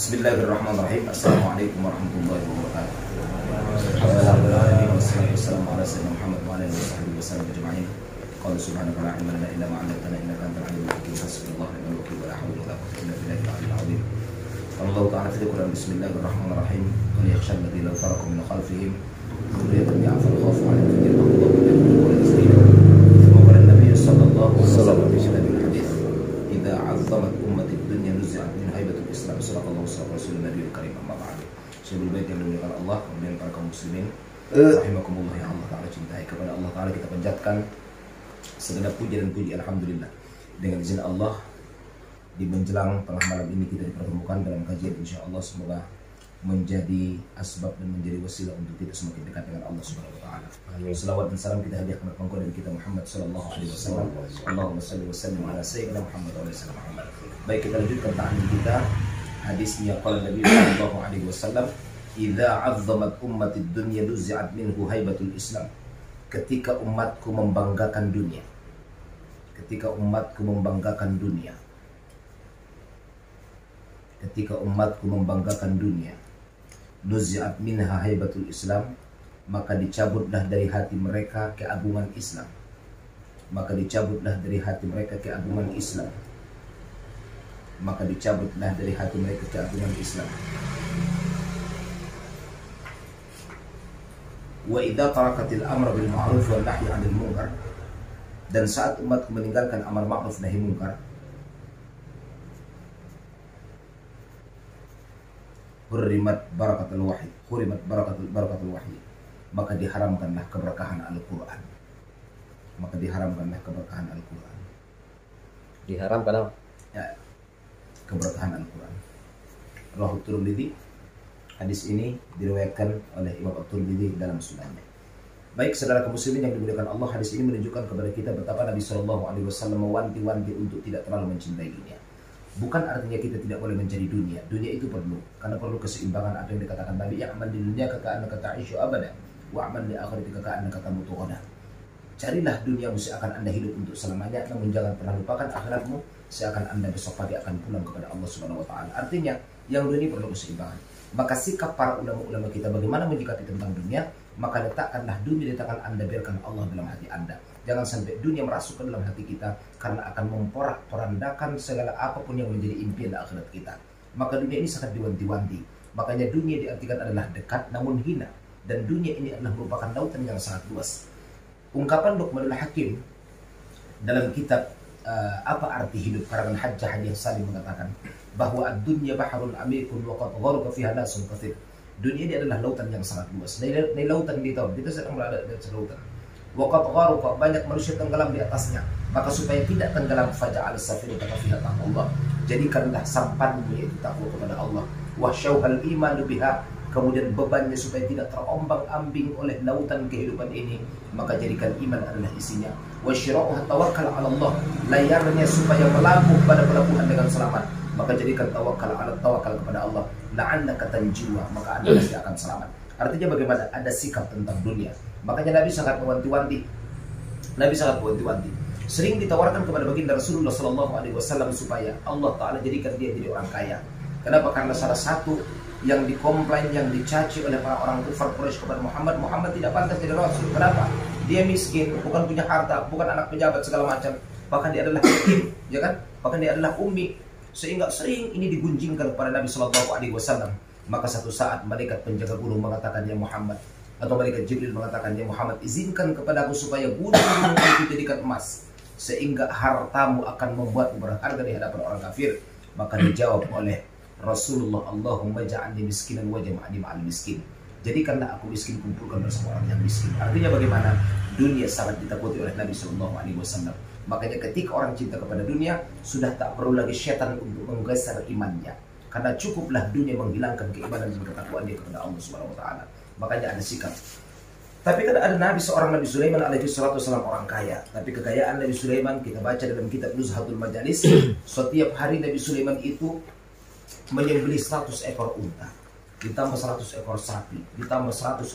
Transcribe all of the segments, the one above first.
Bismillahirrahmanirrahim. Assalamualaikum warahmatullahi wabarakatuh. Alhamdulillah wassalatu wassalamu ala sayyidina Muhammad wa ala alihi washabbihi wasallam ajma'in. Qala subhanaka la ilma lana illa ma 'allamtana innaka antal alimul hakim. Hasbunallahu wa ni'mal wakeel wa la hawla wa la quwwata illa billahi al-'aliyyil 'azim. Allah Ta'ala fi Al-Qur'an bismillahirrahmanirrahim. Qul yakhsha alladhina law taraku min khalfihim dhurriyyatan ya'fal khafu 'alayhim faj'alhum Allahu wa yaslimu. Wa qala an-nabiy sallallahu alaihi wasallam fi hadits idza 'azzamat ummati ad-dunya nuzi'at min haibatul Islam. Sallallahu alaihi wasallam Nabiyul Karim amma ba'd. Sebelum baik yang dimuliakan Allah, kemudian para kaum muslimin rahimakumullah yang Allah Ta'ala cintai, kepada Allah Ta'ala kita panjatkan segenap puji dan puji alhamdulillah. Dengan izin Allah, di menjelang tengah malam ini kita dipertemukan dalam kajian, insyaallah semoga menjadi asbab dan menjadi wasilah untuk kita semakin dekat dengan Allah Subhanahu wa taala. Selawat dan salam kita hadiahkan kepada pengkodan kita Muhammad sallallahu alaihi wasallam. Allahumma shalli wa sallim ala sayyidina Muhammad wa ala ali Muhammad. Baik, kita lanjutkan ta'lim kita. Hadisnya qala Nabi sallallahu alaihi wasallam, "Idza 'azzamat ummatid dunya luzi'at minhu haibatul Islam." Ketika umatku membanggakan dunia. Ketika umatku membanggakan dunia. Ketika umatku membanggakan dunia, luzi'at minha haibatul Islam, maka dicabutlah dari hati mereka keagungan Islam. Maka dicabutlah dari hati mereka keagungan Islam. Maka dicabutlah dari hati mereka keagungan Islam. Wa idza tarakatil amra bil ma'ruf wan nahyi 'anil munkar, dan saat umatku meninggalkan amar ma'ruf nahi munkar, hurimat barakatul wahyi, maka diharamkanlah keberkahan Al-Qur'an. Maka diharamkanlah keberkahan Al-Qur'an. Diharamkan apa? Ya, keberkahan Al-Quran. Rawahu Tirmidzi. Hadis ini diriwayatkan oleh Imam At-Tirmidzi dalam sunannya. Baik, saudara kaum muslimin yang dimuliakan Allah, hadis ini menunjukkan kepada kita betapa Nabi Shallallahu alaihi wasallam mewanti-wanti untuk tidak terlalu mencintai dunia. Bukan artinya kita tidak boleh mencari dunia. Dunia itu perlu, karena perlu keseimbangan. Apa yang dikatakan Nabi, "Ya'mal di dunya ka'annaka ta'ishu abada, wa 'amal li akhiratika ka'annaka tamutu ghadan." Carilah dunia akan Anda hidup untuk selamanya, namun jangan pernah lupakan akhiratmu, seakan Anda besok pagi akan pulang kepada Allah Subhanahu wa taala. Artinya, yang dunia ini perlu keseimbangan. Maka sikap para ulama-ulama kita bagaimana menyikapi tentang dunia, maka letakkanlah dunia di tangan Anda, biarkan Allah dalam hati Anda. Jangan sampai dunia merasuk ke dalam hati kita, karena akan memporak-porandakan segala apapun yang menjadi impian akhirat kita. Maka dunia ini sangat diwanti-wanti. Makanya dunia diartikan adalah dekat namun hina, dan dunia ini adalah merupakan lautan yang sangat luas. Ungkapan Luqmanul Hakim dalam kitab apa arti hidup, karangan Hajjah Hadi Salim mengatakan bahwa ad-dunya bahrun amikun wa qad gharqa fiha nasun katsir. Dunia ini adalah lautan yang sangat luas. Dari lautan di tahu kita sedang berada di atas lautan. Wa qad gharqa, banyak manusia tenggelam di atasnya. Maka supaya tidak tenggelam, faja'al safinata fiha taqwa. Jadikanlah sampanmu yaitu takwa kepada Allah. Wa syauhal iman biha, kemudian bebannya supaya tidak terombang-ambing oleh lautan kehidupan ini, maka jadikan iman adalah isinya. Wasyira'uha tawakkal 'ala Allah, layarnya supaya melabuh pada pelabuhan dengan selamat, maka jadikan tawakal kepada Allah. La'annaka tanjiwa, maka Anda pasti akan selamat. Artinya bagaimana? Ada sikap tentang dunia. Makanya Nabi sangat mewanti-wanti. Sering ditawarkan kepada baginda Rasulullah sallallahu alaihi wasallam supaya Allah Ta'ala jadikan dia jadi orang kaya. Kenapa? Karena salah satu yang dikomplain, yang dicaci oleh para orang kufar Quraisy kepada Muhammad tidak pantas jadi rasul. Kenapa? Dia miskin, bukan punya harta, bukan anak pejabat segala macam, bahkan dia adalah yatim, ya kan? Bahkan dia adalah ummi. Sehingga sering ini digunjingkan kepada Nabi Shallallahu alaihi wasallam. Maka satu saat malaikat penjaga gunung mengatakan, "Ya Muhammad," atau malaikat Jibril mengatakan, "Ya Muhammad, izinkan kepadaku supaya gunung itu dijadikan emas, sehingga hartamu akan membuatmu berharga di hadapan orang kafir." Maka dijawab oleh Rasulullah, "Allahumma ja'alni miskinan wa jam'ani ma'al miskin." Jadikanlah aku miskin, kumpulkan bersama orang yang miskin. Artinya bagaimana? Dunia sangat ditakuti oleh Nabi Shallallahu alaihi wasallam. Makanya ketika orang cinta kepada dunia, sudah tak perlu lagi setan untuk menggeser imannya. Karena cukuplah dunia menghilangkan keimanan dan ketakwaan dia kepada Allah Subhanahu wa taala. Makanya ada sikap. Tapi kan ada seorang Nabi Sulaiman alaihi salatu wasallam, orang kaya. Tapi kekayaan Nabi Sulaiman kita baca dalam kitab Nuzhatul Majalis. Setiap hari Nabi Sulaiman itu menyembelih 100 ekor unta, ditambah 100 ekor sapi, ditambah 100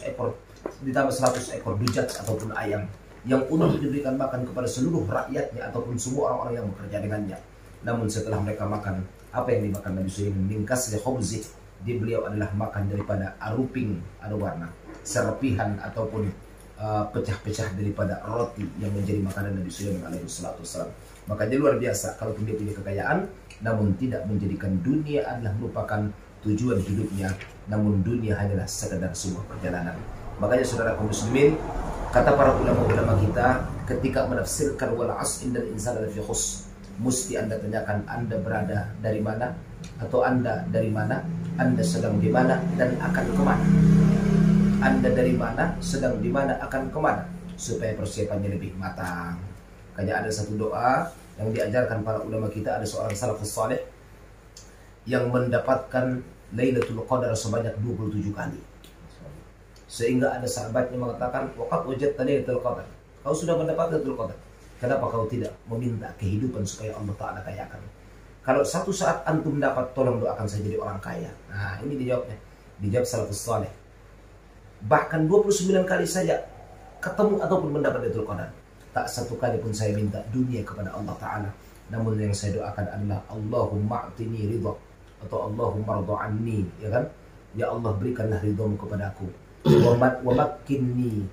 ekor dujat ataupun ayam, yang untuk diberikan makan kepada seluruh rakyatnya ataupun semua orang-orang yang bekerja dengannya. Namun setelah mereka makan, Apa yang dimakan Nabi Sulaiman? Min kasri khubzi. Dia beliau adalah makan daripada aruping ada warna, serpihan ataupun pecah-pecah daripada roti yang menjadi makanan Nabi Sulaiman alaihi salatu wassalam. Makanya luar biasa kalaupun dia punya kekayaan, namun tidak menjadikan dunia adalah merupakan tujuan hidupnya, namun dunia hanyalah sekedar sebuah perjalanan. Makanya saudara kaum muslimin, kata para ulama-ulama kita ketika menafsirkan wal 'asr innal insana lafi khusr, mesti Anda tanyakan Anda berada dari mana, atau Anda dari mana, Anda sedang di mana, dan akan kemana. Anda dari mana, sedang di mana, akan kemana, supaya persiapannya lebih matang. Makanya ada satu doa yang diajarkan para ulama kita, ada seorang salafus saleh yang mendapatkan Lailatul Qadar sebanyak 27 kali. Sehingga ada sahabatnya mengatakan, waqad wajadta Lailatul Qadar. Kau sudah mendapat Lailatul Qadar. Kenapa kau tidak meminta kehidupan supaya Allah Ta'ala kayakan? Kalau satu saat antum dapat, tolong doakan saya jadi orang kaya. Nah, ini dijawabnya. Dijawab salafus saleh. Bahkan 29 kali saja ketemu ataupun mendapat Lailatul Qadar. Tak satu kali pun saya minta dunia kepada Allah Ta'ala. Namun yang saya doakan adalah Allahumma a'tini ridha, atau Allahumma ridha anni, ya kan? Ya Allah, berikanlah ridhamu kepadaku. Wa makkinni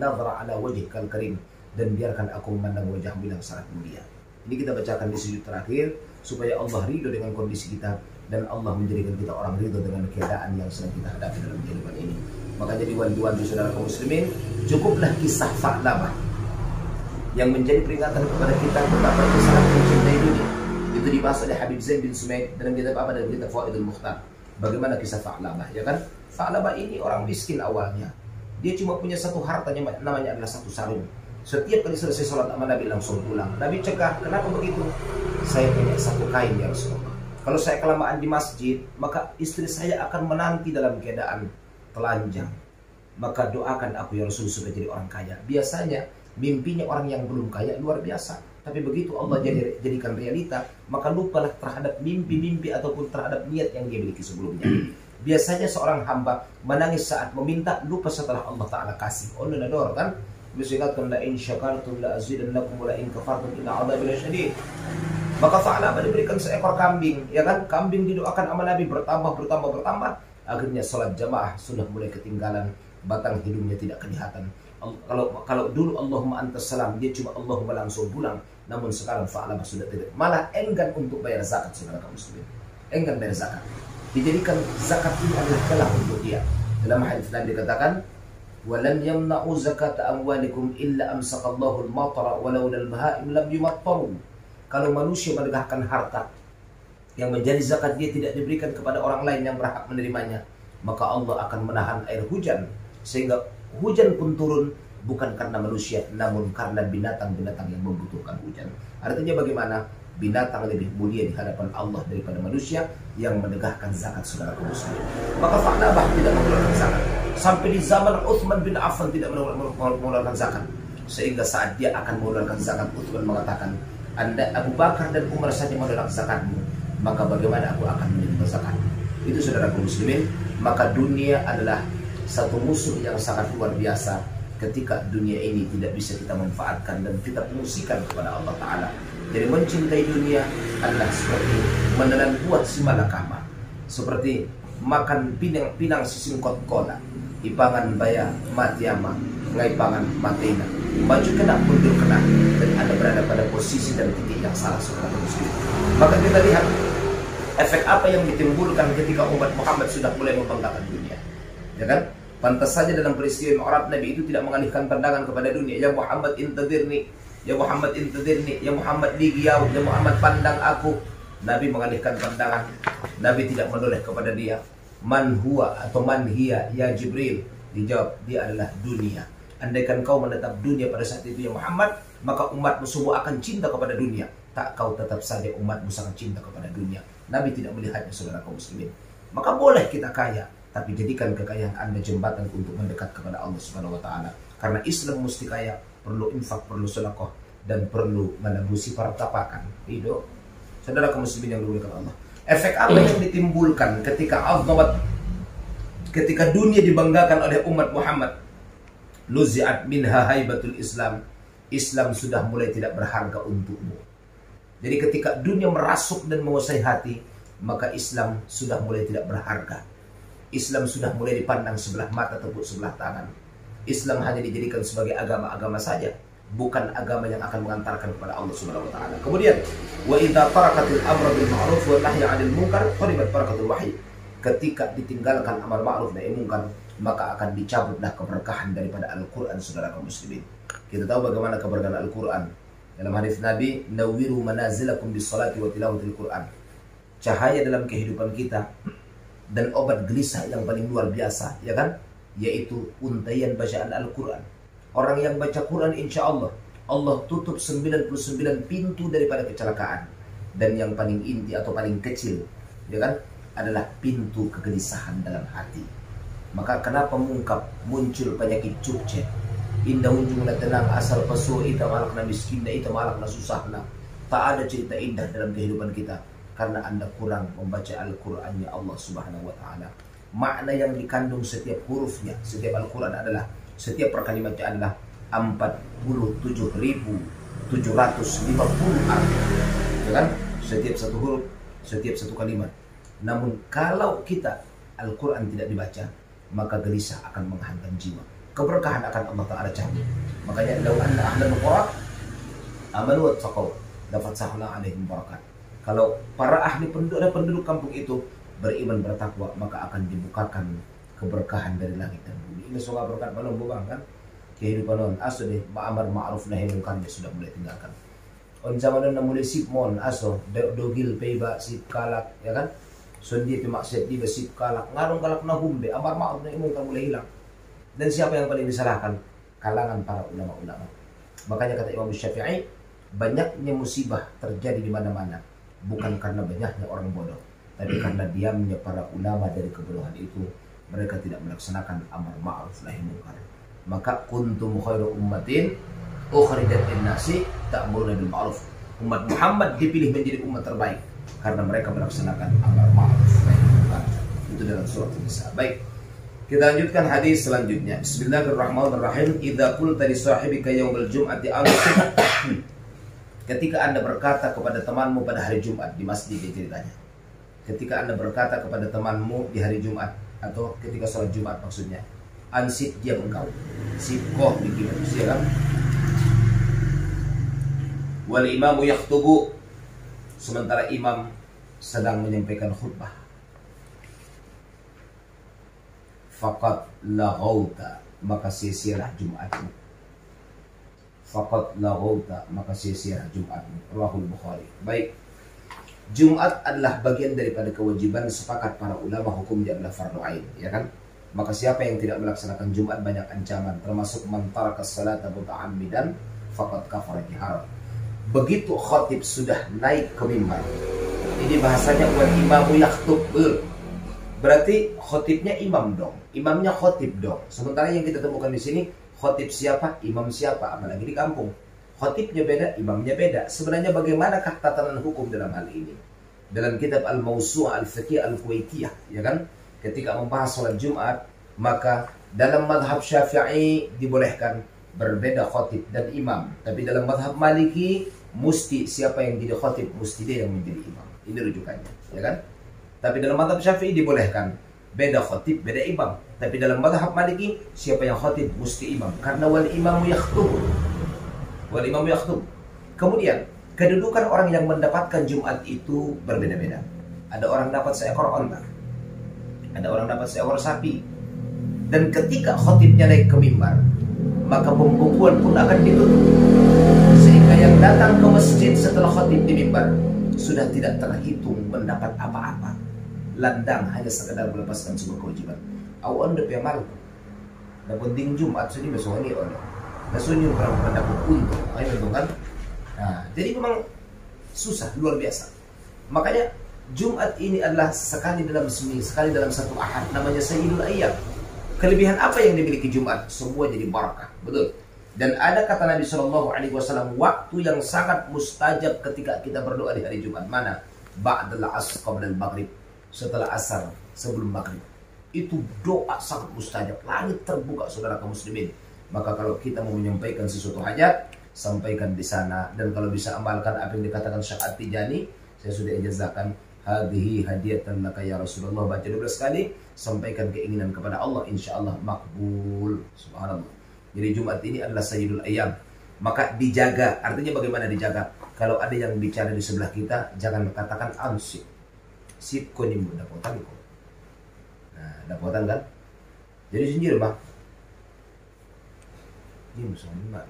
nadhra ala wajhikal karim, dan biarkan aku memandang wajahmu yang sangat mulia. Ini kita bacakan di sujud terakhir supaya Allah ridho dengan kondisi kita dan Allah menjadikan kita orang ridho dengan keadaan yang sedang kita hadapi dalam kehidupan ini. Maka jadi wanti-wanti saudara kaum muslimin, cukuplah kisah Tha'labah yang menjadi peringatan kepada kita betapa kita sangat mencintai dunia. Itu dibahas oleh Habib Zain bin Sumaid dalam kitab apa? Dalam kitab Fawaidul Mukhtar. Bagaimana kisah Tha'labah, ya kan? Tha'labah ini orang miskin awalnya. Dia cuma punya satu hartanya, namanya adalah satu sarung. Setiap kali selesai sholat sama Nabi langsung pulang. Nabi cegah, kenapa begitu? Saya punya satu kain ya Rasulullah. Kalau saya kelamaan di masjid, maka istri saya akan menanti dalam keadaan telanjang. Maka doakan aku ya Rasul supaya jadi orang kaya. Biasanya mimpinya orang yang belum kaya luar biasa. Tapi begitu Allah jadikan realita, maka lupalah terhadap mimpi-mimpi ataupun terhadap niat yang dia miliki sebelumnya. Biasanya seorang hamba menangis saat meminta, lupa setelah Allah Ta'ala kasih. Allah nador kan? Bisa ingatkan, la in syakartum la azidannakum wa la in kafartum inna 'adzabi lasyadid. Maka Tha'labah diberikan seekor kambing, ya kan? Kambing didoakan sama Nabi bertambah. Akhirnya salat jamaah sudah mulai ketinggalan, batang hidungnya tidak kelihatan. Kalau dulu Allahumma antas salam, dia cuma Allahumma langsung pulang. Namun sekarang Tha'labah sudah tidak, malah enggan untuk bayar zakat, saudara kaum muslimin. Enggan bayar zakat. Dijadikan zakat ini adalah celah untuk dia. Dalam hadis Nabi dikatakan, walam yamna'u zakata amwalikum illa amsaqallahu al-matara walau al-bahaim lam yumattaru. Kalau manusia menegakkan harta yang menjadi zakat dia tidak diberikan kepada orang lain yang berhak menerimanya, maka Allah akan menahan air hujan sehingga hujan pun turun bukan karena manusia namun karena binatang-binatang yang membutuhkan hujan. Artinya bagaimana? Binatang lebih mulia di hadapan Allah daripada manusia yang menegakkan zakat, saudara kaum muslimin. Maka Tha'labah tidak mengeluarkan zakat. Sampai di zaman Uthman bin Affan tidak mengeluarkan zakat. Sehingga saat dia akan mengeluarkan zakat, Uthman mengatakan, Anda Abu Bakar dan Umar saja mengeluarkan zakatmu, maka bagaimana aku akan menerima zakat? Itu saudara kaum muslimin. Maka dunia adalah satu musuh yang sangat luar biasa. Ketika dunia ini tidak bisa kita manfaatkan dan kita fungsikan kepada Allah Ta'ala. Jadi mencintai dunia adalah seperti menelan buat si malakama, seperti makan pinang sisingkot kola, ipangan baya matiama, ngaipangan matena, maju kena mundur kena, dan Anda berada pada posisi dan titik yang salah, saudara muslim. Maka kita lihat efek apa yang ditimbulkan ketika umat Muhammad sudah mulai membanggakan dunia, ya kan? Pantas saja dalam peristiwa Mi'raj Nabi itu tidak mengalihkan pandangan kepada dunia. Ya Muhammad intadirni, ya Muhammad intadirni, ya Muhammad ligiyau, ya Muhammad pandang aku. Nabi mengalihkan pandangan. Nabi tidak menoleh kepada dia. Man huwa atau man hiya ya Jibril. Dijawab, dia adalah dunia. Andaikan kau menetap dunia pada saat itu ya Muhammad, maka umatmu semua akan cinta kepada dunia. Tak kau tetap saja umatmu sangat cinta kepada dunia. Nabi tidak melihatnya, saudara kaum muslimin. Maka boleh kita kaya, tapi jadikan kekayaan Anda jembatan untuk mendekat kepada Allah Subhanahu wa Ta'ala. Karena Islam mesti kaya, perlu infak, perlu sedekah, dan perlu menebusi pertapakan. Itu saudara kaum muslimin yang dimuliakan Allah. Efek apa yang ditimbulkan ketika dunia dibanggakan oleh umat Muhammad? Luzi'at minha haibatul Islam. Islam sudah mulai tidak berharga untukmu. Jadi ketika dunia merasuk dan menguasai hati, maka Islam sudah mulai tidak berharga. Islam sudah mulai dipandang sebelah mata tepuk sebelah tangan. Islam hanya dijadikan sebagai agama-agama saja, bukan agama yang akan mengantarkan kepada Allah Subhanahu wa taala. Kemudian, wa idza tarakatil amra bil ma'ruf wa nahya 'anil munkar, qaribat barakatul wahyi. Ketika ditinggalkan amar ma'ruf nahi munkar, maka akan dicabutlah keberkahan daripada Al-Qur'an, saudara kaum muslimin. Kita tahu bagaimana keberkahan Al-Qur'an. Dalam hadis Nabi, "Nawwiru manazilakum bis salati wa tilawatil Qur'an." Cahaya dalam kehidupan kita dan obat gelisah yang paling luar biasa, ya kan? Yaitu untaian bacaan Al-Quran. Orang yang baca Quran, insya Allah, Allah tutup 99 pintu daripada kecelakaan. Dan yang paling inti atau paling kecil, ya kan, adalah pintu kegelisahan dalam hati. Maka kenapa muncul penyakit cukcet? Indah unjungna tenang asal pesu ita malakna miskinna ita malakna susahna. Tak ada cerita indah dalam kehidupan kita karena Anda kurang membaca Al-Qur'annya Allah Subhanahu wa taala. Makna yang dikandung setiap hurufnya, setiap Al-Qur'an adalah, setiap perkalimatnya adalah 47.750 arti. Ya kan? Setiap satu huruf, setiap satu kalimat. Namun kalau kita Al-Qur'an tidak dibaca, maka gelisah akan menghantam jiwa. Keberkahan akan Allah Ta'ala cabut. Makanya law anna ahlul qura amanu wattaqau lafatsahna 'alaihim barakat. Kalau para ahli penduduk kampung itu beriman bertakwa, maka akan dibukakan keberkahan dari langit dan bumi. Ini soal berkat balon bubang kan? Kehidupan non aso deh, ma'amar ma'ruf nahi munkar sudah mulai tinggalkan. On zaman na mulai sip mon aso dogil peiba sip kalak, ya kan? Sondi pe maksiat di sip kalak, ngarong kalak na humbe, amar ma'ruf nahi munkar mulai hilang. Dan siapa yang paling disalahkan? Kalangan para ulama-ulama. Makanya kata Imam Syafi'i, banyaknya musibah terjadi di mana-mana bukan karena banyaknya orang bodoh, tapi karena diamnya para ulama dari kebodohan itu. Mereka tidak melaksanakan amar ma'ruf nahi munkar. Maka kuntum khairu ummatin ukhrijat lin-nasi ta'muruna bil ma'ruf. Umat Muhammad dipilih menjadi umat terbaik karena mereka melaksanakan amar ma'ruf nahi munkar. Itu dalam surat An-Nisa. Baik, kita lanjutkan hadis selanjutnya. Bismillahirrahmanirrahim. Idza qulta li sahibika yaumil jum'ati ansik. Ketika Anda berkata kepada temanmu pada hari Jumat di masjid, ceritanya. Ketika Anda berkata kepada temanmu di hari Jumat atau ketika sholat Jumat maksudnya, ansik, diam engkau. Sibkoh bikin manusia kan. Wal imamu yakhtubu, sementara imam sedang menyampaikan khutbah. Faqad laghauta, maka sia-sialah Jumatmu. Faqad laghauta, maka sia-sialah Jumatmu. Rahul Bukhari. Baik. Jumat adalah bagian daripada kewajiban, sepakat para ulama hukumnya adalah fardu ain, ya kan? Maka siapa yang tidak melaksanakan Jumat banyak ancaman, termasuk man taraka salata muta'ammidan faqad kafara biha. Begitu khatib sudah naik ke mimbar, ini bahasanya wal imamu yakhthub, berarti khatibnya imam dong, imamnya khatib dong. Sementara yang kita temukan di sini, khatib siapa, imam siapa, apalagi di kampung. Khatibnya beda, imamnya beda. Sebenarnya bagaimanakah tatanan hukum dalam hal ini? Dalam kitab Al-Mawsu' Al-Fiqh Al-Kuwaitiyah, ya kan? Ketika membahas sholat Jumat, maka dalam madhab Syafi'i dibolehkan berbeda khatib dan imam. Tapi dalam madhab Maliki, mesti siapa yang jadi khatib, mesti dia yang menjadi imam. Ini rujukannya, ya kan? Tapi dalam madhab Syafi'i dibolehkan beda khatib, beda imam. Tapi dalam madhab Maliki, siapa yang khatib, mesti imam. Karena wal imamu yakhtub. Wal imamu yakhtub. Kemudian, kedudukan orang yang mendapatkan Jumat itu berbeda-beda. Ada orang dapat seekor onta, ada orang dapat seekor sapi. Dan ketika khatibnya naik ke mimbar, maka pembukuan pun akan ditutup. Sehingga yang datang ke masjid setelah khatib di mimbar sudah tidak terhitung mendapat apa-apa. Landang hanya sekedar melepaskan sebuah kewajiban. Awan de pemal. Dapat ding Jumat sini besok ini oleh. Nasunyo kalau mendapat untung, ayo kan? Nah, jadi memang susah, luar biasa. Makanya Jumat ini adalah sekali dalam seminggu, sekali dalam satu ahad, namanya Sayyidul Ayyam. Kelebihan apa yang dimiliki Jumat? Semua jadi barakah, betul. Dan ada kata Nabi SAW, waktu yang sangat mustajab ketika kita berdoa di hari Jumat. Mana? Ba'dal asr qablal maghrib, setelah asar, sebelum maghrib. Itu doa sangat mustajab. Langit terbuka, saudara kaum muslimin. Maka kalau kita mau menyampaikan sesuatu hajat, sampaikan di sana. Dan kalau bisa amalkan apa yang dikatakan Syekh At-Tijani, saya sudah ijazahkan, hadhihi hadiyatan laka ya Rasulullah, baca 12 kali, sampaikan keinginan kepada Allah, insyaallah makbul. Subhanallah. Jadi Jumat ini adalah Sayyidul Ayyam, maka dijaga. Artinya bagaimana dijaga? Kalau ada yang bicara di sebelah kita, jangan katakan ansip. Sip ko ni mo dapotan ko. Nah, dapotan kan? Jadi sendiri bang. Ini musuhnya mak.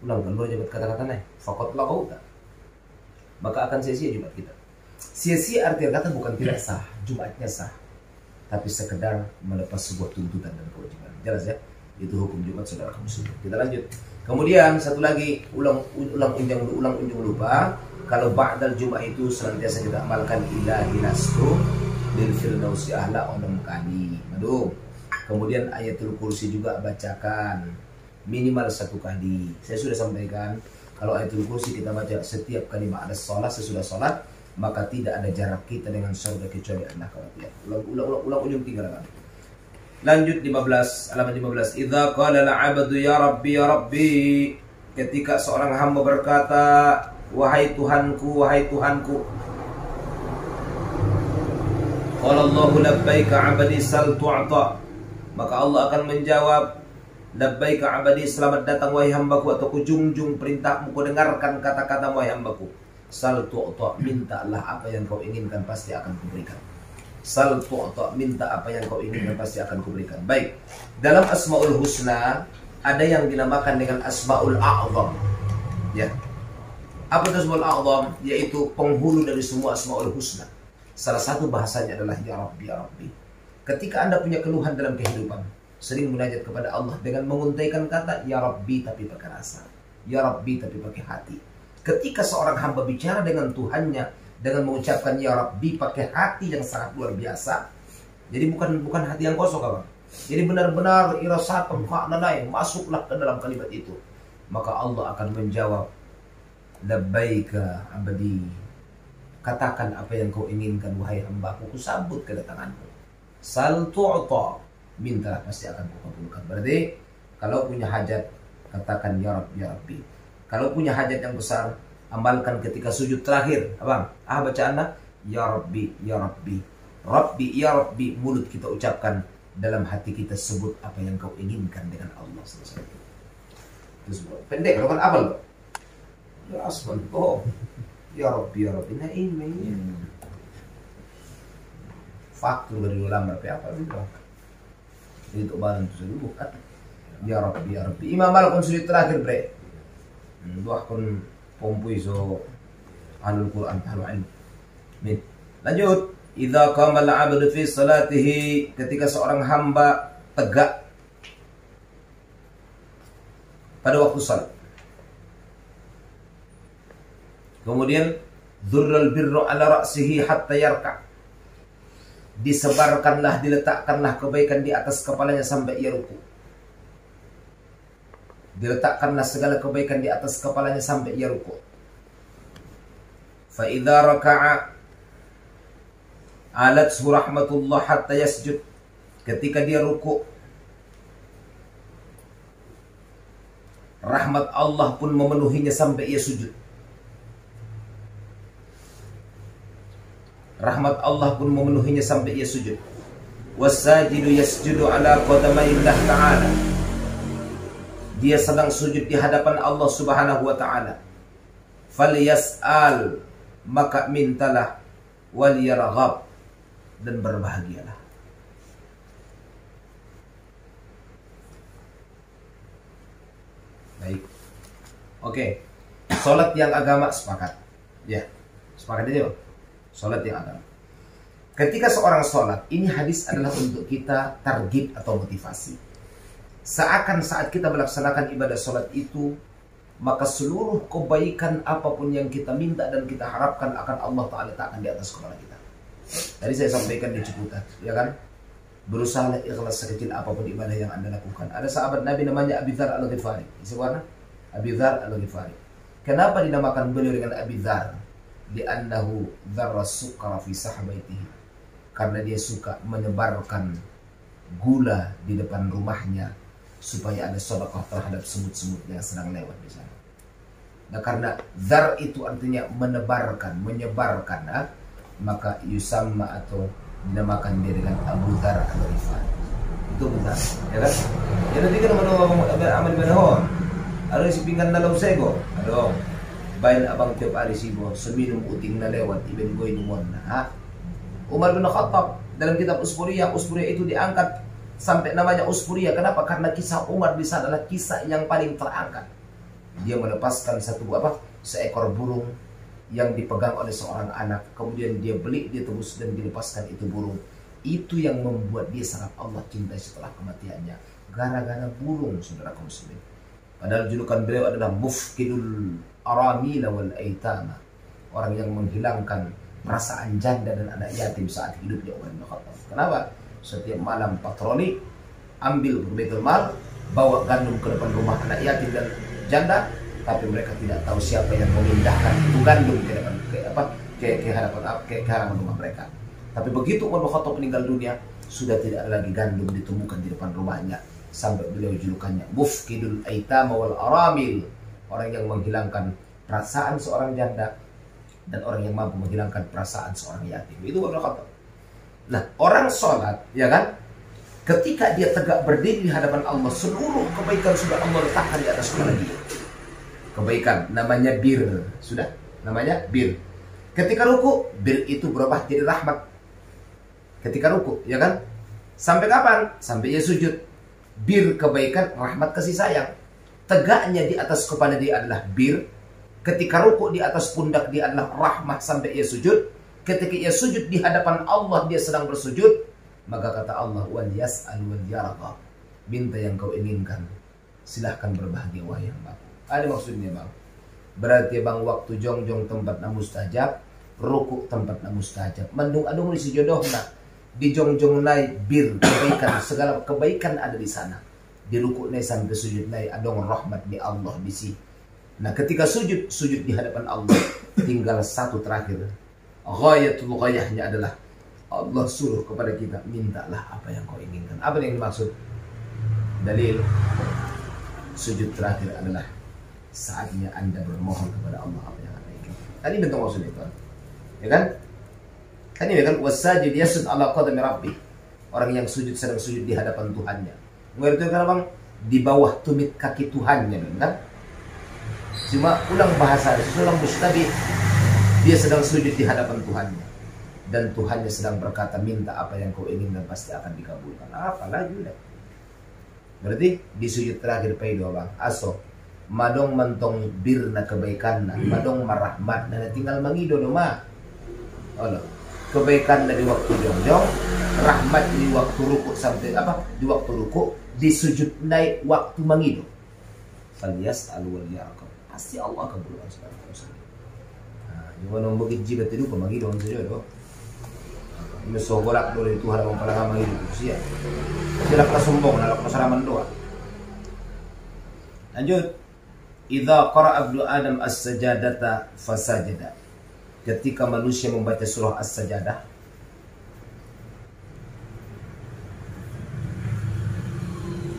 Ulang kan jabat kata-kata nih. Fakot lakau tak. Maka akan sia-sia Jumat kita. Sia-sia arti kata bukan tidak sah, Jumatnya sah, tapi sekedar melepas sebuah tuntutan dan kewajiban. Jelas ya? Itu hukum Jumat, saudara muslim. Kita lanjut. Kemudian satu lagi, ulang unjung lupa. Kalau ba'dal Jumat itu senantiasa kita amalkan ilahi nastu lil firdausi ahla onam kali. Aduh. Kemudian ayatul kursi juga bacakan minimal 1 kali. Saya sudah sampaikan, kalau ayatul kursi kita baca setiap kali ada sholat, sesudah sholat, maka tidak ada jarak kita dengan surga kecuali Allah khawatir. Ulang ujung 3 kali. Lanjut 15, halaman 15. Idza qala al-'abdu ya rabbi ya rabbi. Ketika seorang hamba berkata, wahai Tuhanku, wahai Tuhanku. Qala Allahu labbaika 'abdi sal tu'ta. Maka Allah akan menjawab, labbaika 'abdi, selamat datang wahai hambaku, atau kujungjung perintahmu, ku dengarkan kata-kata wahai hambaku. Sal tu'ta, mintalah apa yang kau inginkan, pasti akan kuberikan. Sal tu'ta, minta apa yang kau inginkan, pasti akan kuberikan. Baik, dalam Asmaul Husna ada yang dinamakan dengan Asmaul A'zam. Ya. Apa itu Asmaul A'zam? Yaitu penghulu dari semua Asmaul Husna. Salah satu bahasanya adalah ya Rabbi ya Rabbi. Ketika Anda punya keluhan dalam kehidupan, sering munajat kepada Allah dengan menguntaikan kata ya Rabbi tapi pakai rasa, ya Rabbi tapi pakai hati. Ketika seorang hamba bicara dengan Tuhannya dengan mengucapkan ya Rabbi pakai hati yang sangat luar biasa, jadi bukan hati yang kosong, kawan. Jadi benar-benar irasakan maknanya, masuklah ke dalam kalimat itu, maka Allah akan menjawab, labbaika abdi, katakan apa yang kau inginkan wahai hambaku, ku sambut kedatanganmu. Sal tu'ta, mintalah pasti akan kukabulkan. Berarti kalau punya hajat katakan ya Rabbi ya Rabbi. Kalau punya hajat yang besar, amalkan ketika sujud terakhir. Abang, baca anda ya Rabbi ya Rabbi. Rabbi ya Rabbi, mulut kita ucapkan, dalam hati kita sebut apa yang kau inginkan dengan Allah. Selesai. Itu semua. Pendek, kalau kan apal, Pak. Ya asman, oh. Ya Rabbi ya Rabbi. Nah ini faktur dari ulama apa itu? Itu barang itu bukan. Ya Rabbi ya Rabbi. Imam Malik sujud terakhir, bre. Dua kon pompui so alul Quran talu'in. Lanjut. Idza qama al-'abdu fi salatihi, ketika seorang hamba tegak pada waktu salat. Kemudian dzurral birru ala ra'sihi hatta yarka'. Disebarkanlah, diletakkanlah kebaikan di atas kepalanya sampai ia ruku. Diletakkanlah segala kebaikan di atas kepalanya sampai ia ruku. Fa idza raka'a alathu rahmatullah hatta yasjud. Ketika dia ruku, rahmat Allah pun memenuhinya sampai ia sujud. Rahmat Allah pun memenuhinya sampai ia sujud. Wasajidu yasjudu ala qadamayillah ta'ala. Dia sedang sujud di hadapan Allah Subhanahu wa ta'ala. Falyas'al, maka mintalah, wal yarghab, dan berbahagialah. Baik. Oke. Salat yang agama sepakat. Ya. Sepakat aja, Bang. Salat yang agama. Ketika seorang salat, ini hadis adalah untuk kita targib atau motivasi. Seakan saat kita melaksanakan ibadah salat itu, maka seluruh kebaikan apapun yang kita minta dan kita harapkan akan Allah Ta'ala letakkan di atas kepala kita. Tadi saya sampaikan di Ciputat, ya kan? Berusaha ikhlas sekecil apapun ibadah yang Anda lakukan. Ada sahabat Nabi namanya Abi Dzar Al-Ghifari. Siapa? Abi Dzar Al-Ghifari. Kenapa dinamakan beliau dengan Abi Dzar? Li'annahu dzarra sukara fi sahbaitihi. Karena dia suka menyebarkan gula di depan rumahnya supaya ada sedekah terhadap semut-semut yang sedang lewat di sana. Nah, karena dzar itu artinya menebarkan, menyebarkan, maka yusamma atau dinamakan dia dengan Abu Dzar Al-Ghifari. Itu benar, ya kan? Ya nanti kan aman benahon. Ada si pinggan dalam sego, aduh. Bain abang tiap hari sibo seminum uting na lewat iben goy numon na. Umar bin Khattab dalam kitab Usfuriyah itu diangkat sampai namanya Usfuriyah. Kenapa? Karena kisah Umar di sana adalah kisah yang paling terangkat. Dia melepaskan seekor burung yang dipegang oleh seorang anak. Kemudian dia beli, dia tebus dan dilepaskan itu burung. Itu yang membuat dia sangat Allah cintai setelah kematiannya. Gara-gara burung, saudara kaum muslimin. Padahal julukan beliau adalah Mufkidul Aramila wal Aitama. Orang yang menghilangkan perasaan janda dan anak yatim saat hidupnya Umar bin Khattab. Kenapa? Setiap malam patroli, ambil Baitul Mal, bawa gandum ke depan rumah anak yatim dan janda, tapi mereka tidak tahu siapa yang memindahkan itu gandum ke hadapan rumah mereka. Tapi begitu Umar bin Khattab meninggal dunia, sudah tidak ada lagi gandum ditemukan di depan rumahnya, sampai beliau julukannya Mufkidul Aitama wal Aramil, orang yang menghilangkan perasaan seorang janda dan orang yang mampu menghilangkan perasaan seorang yatim. Itu Umar bin Khattab. Nah, orang sholat, ya kan, ketika dia tegak berdiri di hadapan Allah, seluruh kebaikan sudah Allah letakkan di atas kepala dia. Kebaikan namanya bir, sudah namanya bir. Ketika ruku, bir itu berubah jadi rahmat. Ketika ruku, ya kan, sampai kapan? Sampai dia sujud. Bir kebaikan, rahmat, kasih sayang. Tegaknya di atas kepala dia adalah bir. Ketika ruku di atas pundak dia adalah rahmat sampai ia sujud. Ketika ia sujud di hadapan Allah, dia sedang bersujud, maka kata Allah, wal yas'al wal yarqa, minta yang kau inginkan, silahkan berbahagia wahai hambaku. Ada maksudnya bang, berarti bang waktu jongjong tempat na mustajab, ruku tempat na mustajab, mendung adung di si jodohna, di jongjong nai bir kebaikan, segala kebaikan ada di sana. Di ruku nai sampai sujud nai adong rahmat di Allah di si. Nah, ketika sujud di hadapan Allah, tinggal satu terakhir. Ghayatul ghayahnya adalah Allah suruh kepada kita, mintalah apa yang kau inginkan. Apa yang dimaksud? Dalil sujud terakhir adalah saatnya Anda bermohon kepada Allah apa yang Anda inginkan. Tadi bentuk maksud itu, ya kan? Tadi ya kan, wasajid yasud ala qadami rabbi. Orang yang sujud sedang sujud di hadapan Tuhannya. Mengerti kan bang? Di bawah tumit kaki Tuhannya, kan? Cuma ulang bahasa, ulang mustabih. Dia sedang sujud di hadapan Tuhannya. Dan Tuhannya sedang berkata, minta apa yang kau inginkan pasti akan dikabulkan. Apalagi udah. Berarti di sujud terakhir pay doa bang. Aso. Madong mentong birna kebaikan na. Madong marahmat na tinggal mangido doma. Allah. Kebaikan dari waktu jongjong. Rahmat di waktu ruku sampai di waktu ruku. Di sujud naik waktu mangido. Falias alwal yarqab. Pasti Allah kabulkan sekarang. Yung anong bukid jibat itu pamagidoon sa iyo, no? Inusobolak doon itu Tuhan ang palangamang ito siya. Sila kasumbong, nalak masaraman doa. Lanjut. Idza qara'a ibnu Adam as-sajadata fasajada. Ketika manusia membaca surah as-sajadah,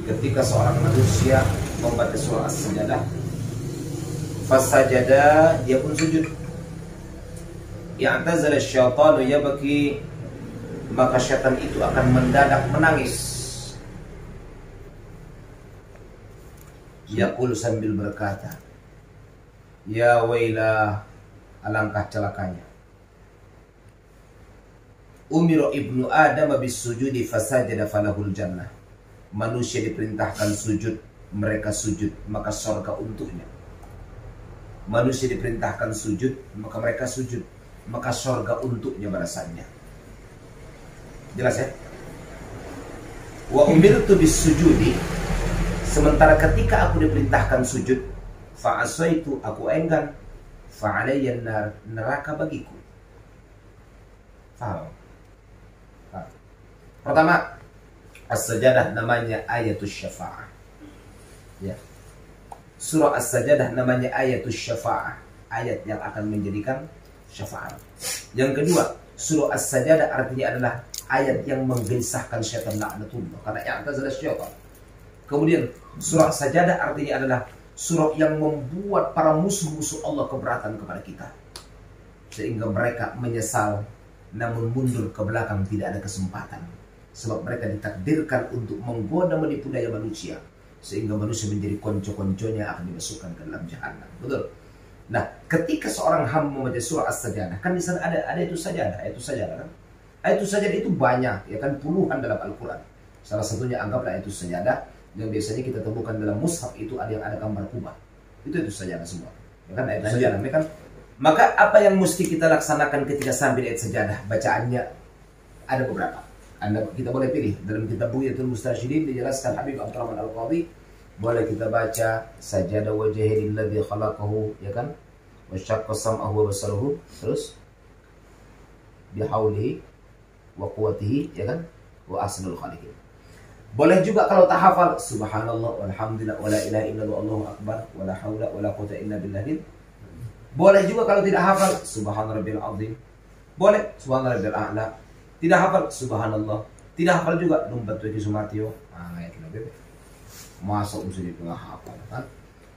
ketika seorang manusia membaca surah as-sajadah, fasajada, dia pun sujud. Ya'tazala syaitanu yabki, maka syaitan itu akan mendadak menangis. Yaqul sambil berkata, ya wailah, alangkah celakanya. Umiru ibnu Adam bisujudi fasajada falahul jannah. Manusia diperintahkan sujud, mereka sujud, maka surga untuknya. Manusia diperintahkan sujud, maka mereka sujud, maka surga untuknya balasannya. Jelas ya? Wa umirtu bisujudi, sementara ketika aku diperintahkan sujud, fa asaitu, aku enggan, fa alayya nar, neraka bagiku. Faham? Pertama, as-sajadah namanya ayatus syafa'ah. Ya. Surah as-sajadah namanya ayatus syafa'ah, ayat yang akan menjadikan syafaat. Yang kedua, surah as-sajadah artinya adalah ayat yang menggelisahkan syaitan laknatullah, karena i'tazala syaitan. Kemudian surah sajadah artinya adalah surah yang membuat para musuh-musuh Allah keberatan kepada kita, sehingga mereka menyesal, namun mundur ke belakang tidak ada kesempatan. Sebab mereka ditakdirkan untuk menggoda menipu daya manusia, sehingga manusia menjadi konco-konconya akan dimasukkan ke dalam jahanam. Betul? Nah, ketika seorang hamba membaca surah As-Sajadah, kan di sana ada itu sajadah, ayat itu sajadah kan? Ayat itu sajadah itu banyak, ya kan, puluhan dalam Al-Quran. Salah satunya anggaplah ayat itu sajadah yang biasanya kita temukan dalam mushaf, itu ada yang ada gambar kubah. Itu sajadah semua. Ya kan, ayat itu sajadah, ya kan? Maka apa yang mesti kita laksanakan ketika sampai ayat sajadah? Bacaannya ada beberapa. Kita boleh pilih dalam kitab Bughyatul Mustasyidin dijelaskan Habib Abdurrahman Al-Qadhi, boleh kita baca sajadah wajhil ladzi khalaqahu, ya kan, wa syaqqa sam'ahu wa basaruhu, terus bihaulihi wa quwwatihi, ya kan, wa ahsanul khaliqin. Boleh juga kalau tak hafal subhanallah walhamdulillah wala ilaha illallah Allahu akbar wala haula wala quwwata illa billah. Boleh juga kalau tidak hafal subhana rabbil azim. Boleh subhana rabbil a'la. Tidak hafal subhanallah. Tidak hafal juga numpat tuh sumatio. Ya kita bebek. Masa sujud tengah hafal kan?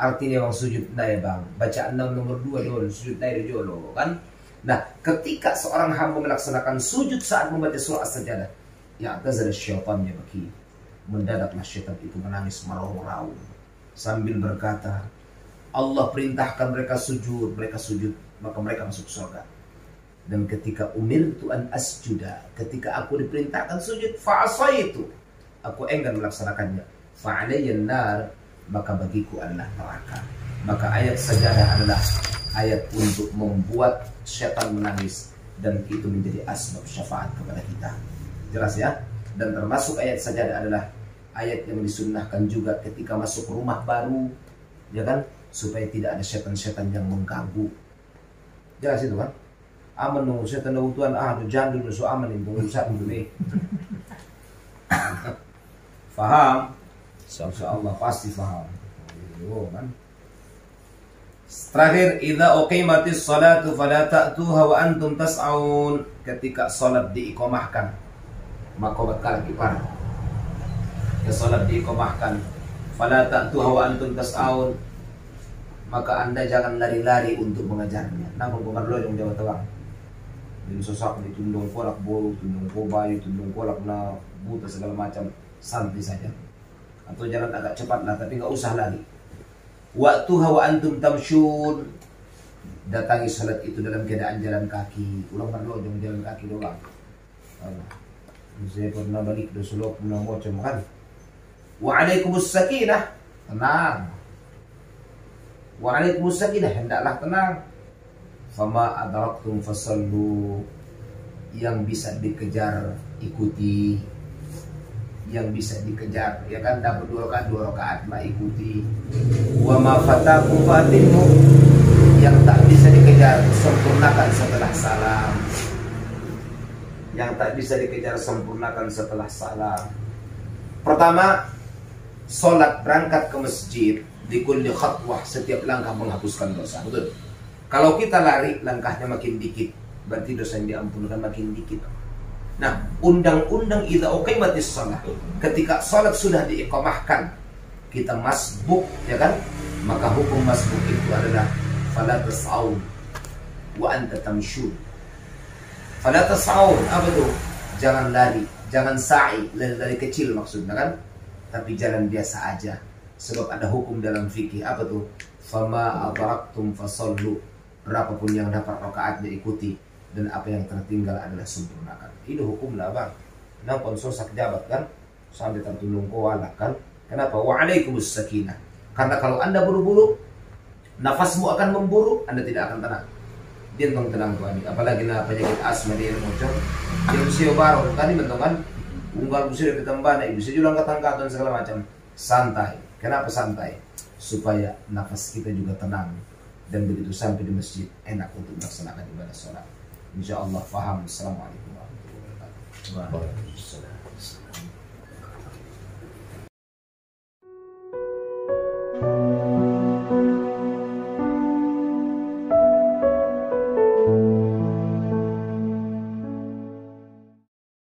Artinya bang sujud naya bang. Bacaan nomor 2 dulu sujud naya dulu kan? Nah, ketika seorang hamba melaksanakan sujud saat membaca surah As-Sajadah, ya tazal syaitannya bagi. Mendadaklah syaitan itu menangis merau-rau sambil berkata, Allah perintahkan mereka sujud, maka mereka masuk surga. Dan ketika umirtu an asjuda, ketika aku diperintahkan sujud, fa'asaitu, aku enggan melaksanakannya, fa'alayyan nar, maka bagiku adalah neraka. Maka ayat sajadah adalah ayat untuk membuat syaitan menangis, dan itu menjadi asbab syafaat kepada kita. Jelas ya? Dan termasuk ayat sajadah adalah ayat yang disunnahkan juga ketika masuk rumah baru, ya kan, supaya tidak ada setan-setan yang mengganggu. Jelas itu kan? Aman dong, setan tuan jandul so aman itu rusak dulu. Faham? Insyaallah pasti faham. Oh kan? Terakhir, idza uqimatis salatu fala ta'tuha wa antum tas'aun. Ketika salat diiqamahkan, maka bakal kipar. Ya salat diiqamahkan, fala ta'tuha wa antum tas'aun. Maka Anda jangan lari-lari untuk mengajarnya. Namun bukan lo yang jawab tawang. Jadi sosok ditundung kolak bolu, tundung kobai, tundung kolak na buta segala macam, santai saja. Atau jalan agak cepat lah, tapi nggak usah lari. Waktu hawa antum tamsyun, datangi salat itu dalam keadaan jalan kaki. Ulang berlo jangan jalan kaki doang. Saya pernah balik do sulok pernah macam kan. Wa'alaikumus sakinah, tenang. Wa'alaikumus sakinah, hendaklah tenang. Fama adraktum fasallu, yang bisa dikejar ikuti, yang bisa dikejar, ya kan, dapat 2 rakaat mah ikuti. Wa ma fatakum fatimmu, yang tak bisa dikejar sempurnakan setelah salam. Yang tak bisa dikejar sempurnakan setelah salam. Pertama, sholat berangkat ke masjid di kulli khatwah, setiap langkah menghapuskan dosa. Betul? Kalau kita lari, langkahnya makin dikit, berarti dosa yang diampunkan makin dikit. Nah, undang-undang idza uqimatis shalah, ketika salat sudah diiqamahkan, kita masbuk, ya kan? Maka hukum masbuk itu adalah fala tas'aun wa anta tamshun. Fala tas'aun, apa tuh? Jangan lari, jangan sa'i, lari kecil maksudnya kan? Tapi jalan biasa aja. Sebab ada hukum dalam fikih, apa tuh? Fama adraktum fasallu. Berapapun yang dapat rakaatnya ikuti, dan apa yang tertinggal adalah sempurnakan. Ini hukum lah bang. Nah konsosak jabat kan, sampai tertulung kuala kan. Kenapa? Wa'alaikumus sakinah. Karena kalau Anda buru-buru, nafasmu akan memburu, Anda tidak akan tenang. Dia tenang tuan. Apalagi na penyakit asma dia muncul. Dia usia baru tadi bentuk kan. Unggal usia ditambah, ibu saya jualan ketangkatan segala macam. Santai. Kenapa santai? Supaya nafas kita juga tenang. Dan begitu sampai di masjid, enak untuk melaksanakan ibadah sholat. InsyaAllah faham. Assalamualaikum warahmatullahi wabarakatuh.